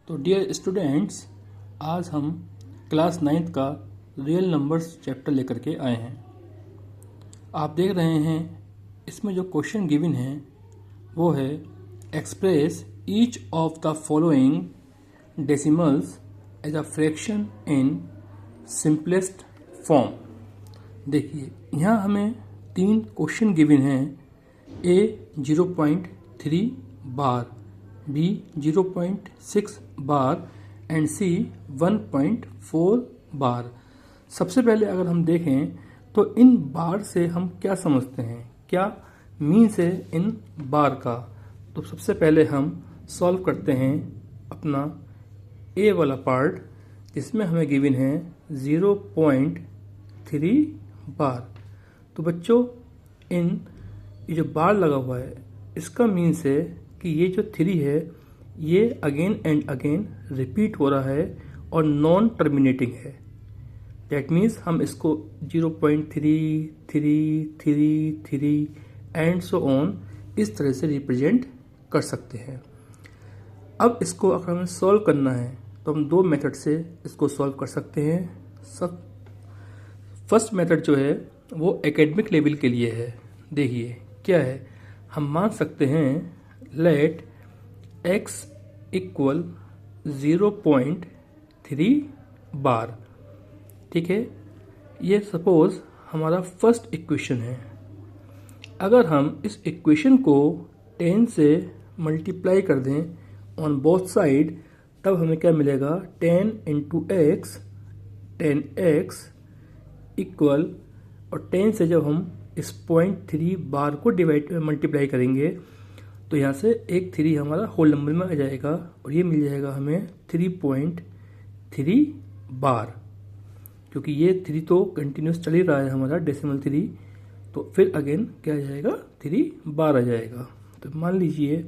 तो dear students, आज हम क्लास 9th का रियल नंबर्स चैप्टर लेकर के आए हैं। आप देख रहे हैं इसमें जो क्वेश्चन गिवन है वो है express each of the following decimals as a fraction in simplest form. देखिए यहाँ हमें 3 क्वेश्चन गिवन हैं। A 0.3 bar, B 0.6 bar and C 1.4 bar. सबसे पहले अगर हम देखें तो इन बार से हम क्या समझते हैं, क्या मीन्स है इन बार का। तो सबसे पहले हम सॉल्व करते हैं अपना ए वाला पार्ट, जिसमें हमें गिवन है 0.3 बार। तो बच्चों ये जो बार लगा हुआ है इसका मीन्स है कि ये जो 3 है ये अगेन एंड अगेन रिपीट हो रहा है और नॉन टर्मिनेटिंग है। दैट मीन्स हम इसको 0.3, 3, 3, 3 एंड सो ऑन इस तरह से रिप्रेजेंट कर सकते हैं। अब इसको अगर हमें सॉल्व करना है तो हम 2 मेथड से इसको सॉल्व कर सकते हैं। फर्स्ट मेथड जो है वो एकेडमिक लेवल के लिए है। देखिए क्या है, हम मान सकते हैं लेट x इक्वल 0.3 बार। ठीक है, ये सपोज हमारा फर्स्ट इक्वेशन है। अगर हम इस इक्वेशन को 10 से मल्टीप्लाई कर दें ऑन बोथ साइड, तब हमें क्या मिलेगा, 10 इंटू एक्स 10x इक्वल, और 10 से जब हम इस 0.3 बार को मल्टीप्लाई करेंगे तो यहाँ से एक 3 हमारा होल नंबर में आ जाएगा और ये मिल जाएगा हमें 3.3 बार। क्योंकि ये 3 तो कंटिन्यूस चल ही रहा है हमारा डेसिमल 3, तो फिर अगेन क्या आ जाएगा, 3 बार आ जाएगा। तो मान लीजिए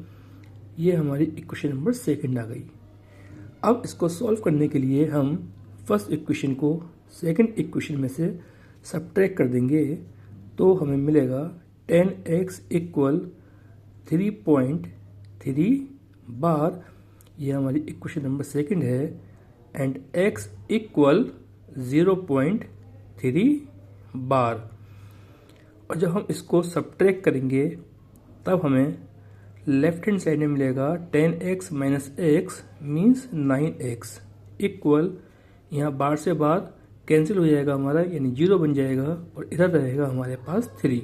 ये हमारी इक्वेशन नंबर 2 आ गई। अब इसको सॉल्व करने के लिए हम फर्स्ट इक्वेशन को सेकंड इक्वेशन में से सब्ट्रैक्ट कर देंगे, तो हमें मिलेगा 10x इक्वल 3.3 बार। ये हमारी इक्वेशन नंबर 2 है। एंड x इक्वल 0.3 बार। और जब हम इसको सब्ट्रैक्ट करेंगे तब हमें लेफ्ट हैंड साइड में मिलेगा 10x minus x means 9x equal, यहाँ बार से बार कैंसिल हो जाएगा हमारा, यानी 0 बन जाएगा और इधर रहेगा हमारे पास 3।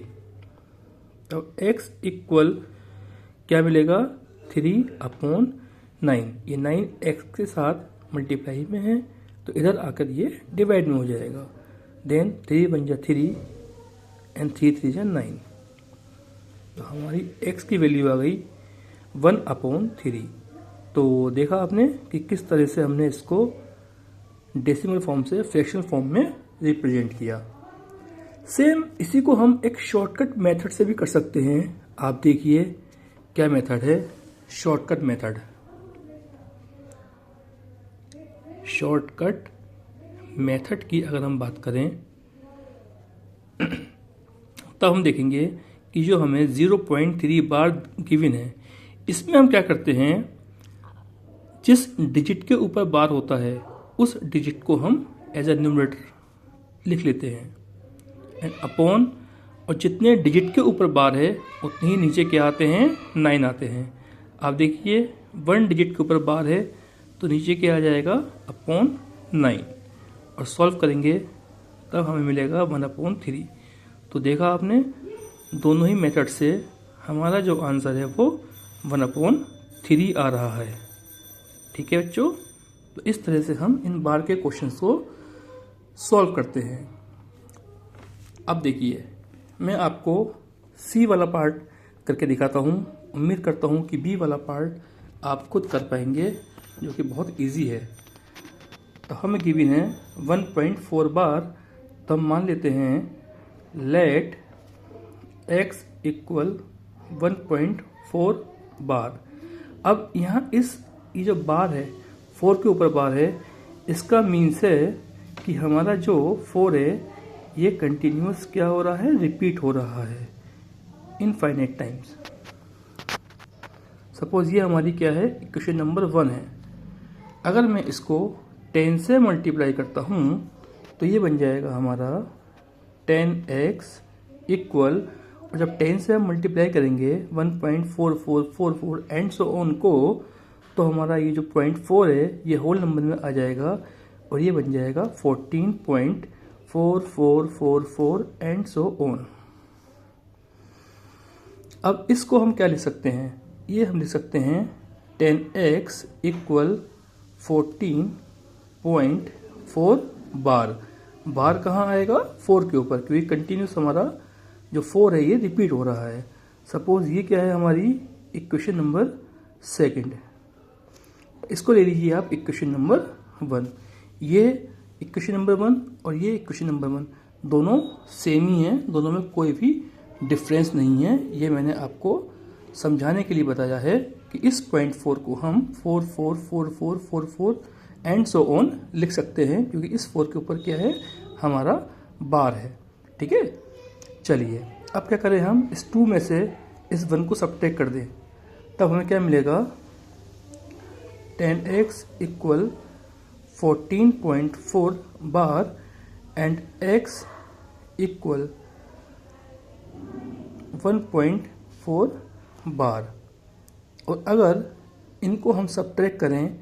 तो x इक्वल क्या मिलेगा, 3/9। ये 9x के साथ मल्टीप्लाई में है तो इधर आकर ये डिवाइड में हो जाएगा। देन 3 बन जा 3 एंड 3 3 जा 9। तो हमारी x की वैल्यू आ गई 1/3। तो देखा आपने कि किस तरह से हमने इसको डेसिमल फॉर्म से फ्रैक्शनल फॉर्म में रिप्रेजेंट किया। सेम इसी को हम एक शॉर्टकट मेथड से भी कर सकते हैं। आप देखिए क्या मेथड है, शॉर्टकट मेथड। शॉर्टकट मेथड की अगर हम बात करें तब हम देखेंगे कि जो हमें 0.3 बार गिवन है, इसमें हम क्या करते हैं, जिस डिजिट के ऊपर बार होता है उस डिजिट को हम एज ए न्यूमरेटर लिख लेते हैं एंड अपॉन, और जितने डिजिट के ऊपर बार है उतने ही नीचे क्या आते हैं, 9 आते हैं। आप देखिए 1 डिजिट के ऊपर बार है तो नीचे क्या आ जाएगा, अपॉन 9। और सॉल्व करेंगे तब हमें मिलेगा 1/3। तो देखा आपने, दोनों ही मेथड से हमारा जो आंसर है वो 1/3 आ रहा है। ठीक है बच्चों, तो इस तरह से हम इन बार के क्वेश्चंस को सॉल्व करते हैं। अब देखिए मैं आपको सी वाला पार्ट करके दिखाता हूँ। उम्मीद करता हूँ कि बी वाला पार्ट आप खुद कर पाएंगे, जो कि बहुत इजी है। तो हमें गिवन है 1.4 बार, तो हम मान लेते हैं लेट x इक्वल 1.4 बार। अब यहाँ ये जो बार है 4 के ऊपर बार है, इसका मीन्स है कि हमारा जो 4 है ये कंटिन्यूस क्या हो रहा है, रिपीट हो रहा है इनफाइनाइट टाइम्स। सपोज ये हमारी क्या है, इक्वेशन नंबर 1 है। अगर मैं इसको 10 से मल्टीप्लाई करता हूँ तो ये बन जाएगा हमारा 10x इक्वल, और जब 10 से हम मल्टीप्लाई करेंगे 1.4444 एंड सो ऑन को, तो हमारा ये जो 0.4 है ये होल नंबर में आ जाएगा और ये बन जाएगा 14.4444 एंड सो ऑन। अब इसको हम क्या लिख सकते हैं, ये हम लिख सकते हैं 10x इक्वल 14.4 बार। बार कहाँ आएगा, 4 के ऊपर, क्योंकि कंटिन्यूस हमारा जो 4 है ये रिपीट हो रहा है। सपोज ये क्या है, हमारी इक्वेशन नंबर 2, इसको ले लीजिए आप इक्वेशन नंबर 1। ये इक्वेशन नंबर 1 और ये इक्वेशन नंबर 1 दोनों सेम ही हैं, दोनों में कोई भी डिफरेंस नहीं है। ये मैंने आपको समझाने के लिए बताया है कि इस 0.4 को हम 444444 एंड सो ऑन लिख सकते हैं, क्योंकि इस 4 के ऊपर क्या है, हमारा बार है। ठीक है, चलिए अब क्या करें, हम इस 2 में से इस 1 को सब्ट्रैक्ट कर दें, तब हमें क्या मिलेगा, 10x equal 14.4 bar and x equal 1.4 बार। और अगर इनको हम सब्ट्रैक्ट करें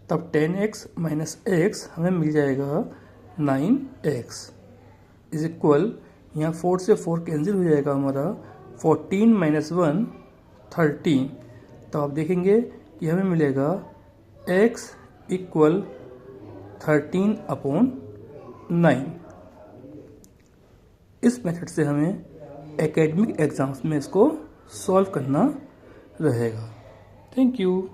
तब 10x माइनस x हमें मिल जाएगा 9x इज इक्वल, यहाँ 4 से 4 कैंसिल हो जाएगा हमारा, 14 माइनस 1 13। तो आप देखेंगे कि हमें मिलेगा x इक्वल 13/9। इस मेथड से हमें एकेडमिक एग्जाम्स में इसको सॉल्व करना रहेगा। Thank you.